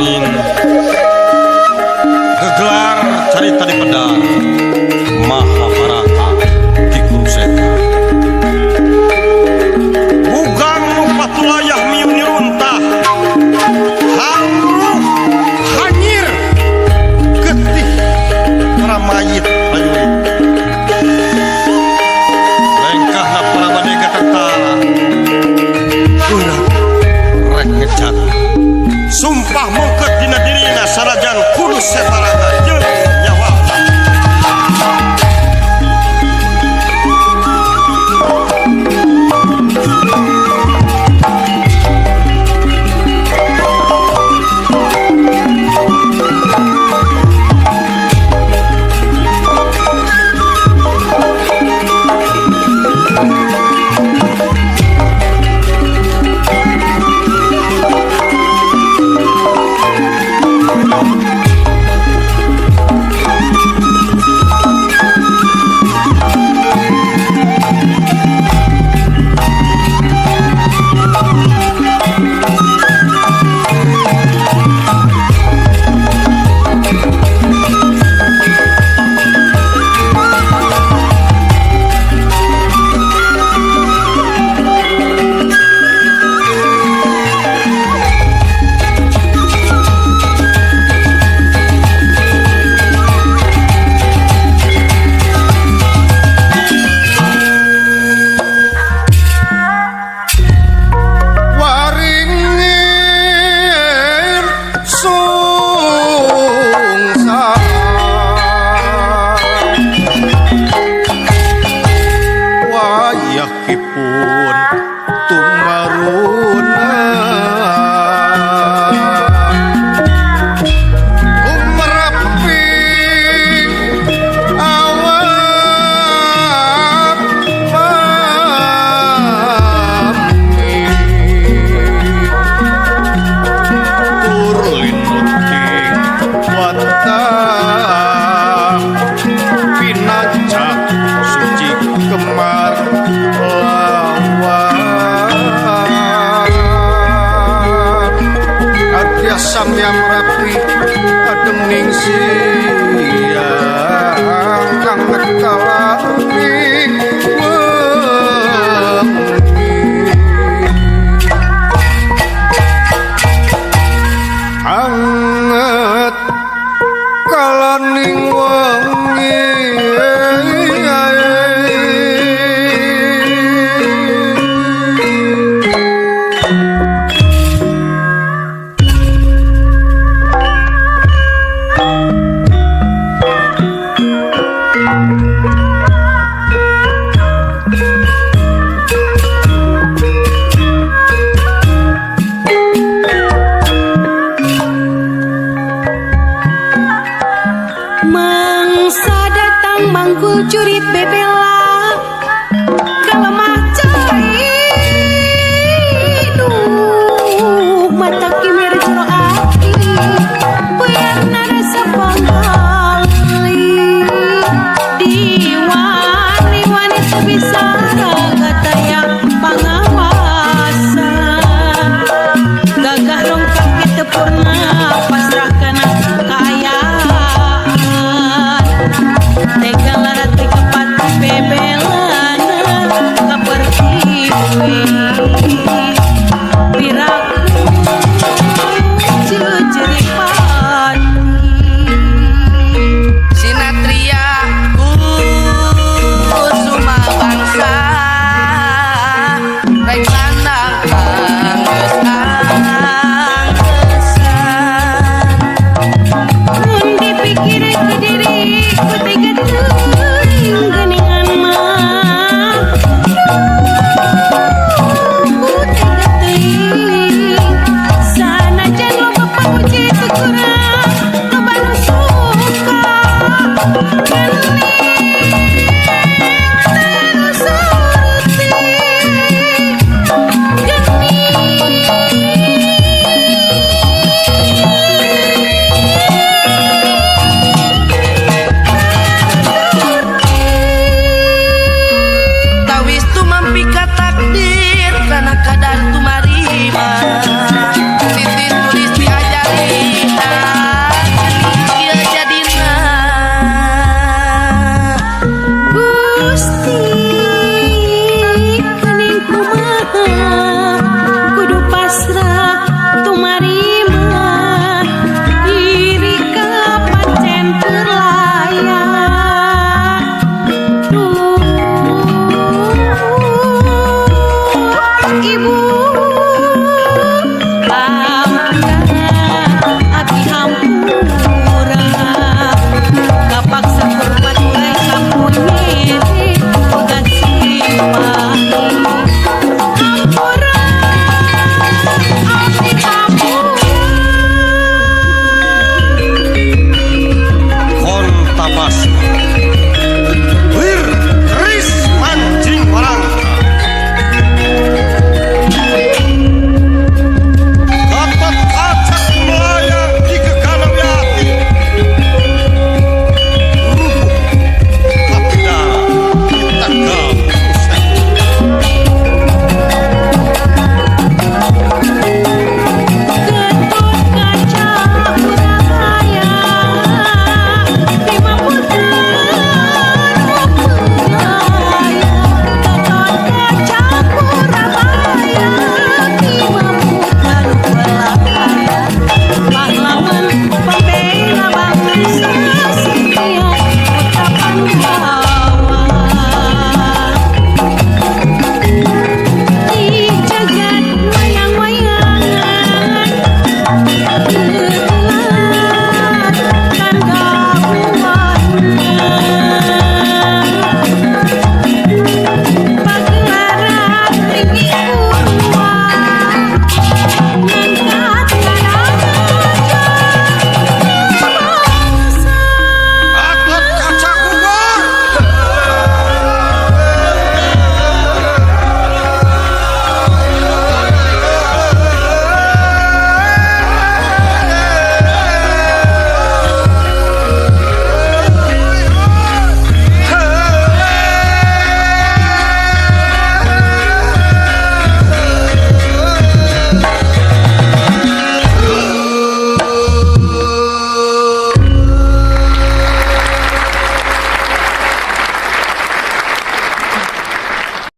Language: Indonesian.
angin gegelar carita di pedang Mahabharata di Kurukshetra bugang patulayah miuni runtah hamruh hanyir getih para mayit prajurit lengkahna para badega tentara urang rek ngecat sumpah mungket dina dirina sarajan kudu sebarana jeung nyawa samyam rapi adening siang kang nekalapi anget kalaning wengi mangkul curit bebela kalemah cai duh mata kimir jero aki puyarna rasa panggali diwani-wani teu bisa ragataya pangawasa gagah longkang kitu purna pasrahkeun kaayaan tega larat kepat bebelana kapertiwi piraku jujuri pati sinatria kusuma bangsa rek landang geus anggesan mun dipikir ke diri ku tega teuing geuningan mah ku tega teuing sanajan loba pamuji teu kurang loba nu suka geuning terus suruti tawis tu mampika takdir kana kadar tu marima titis tulis diajari Gusti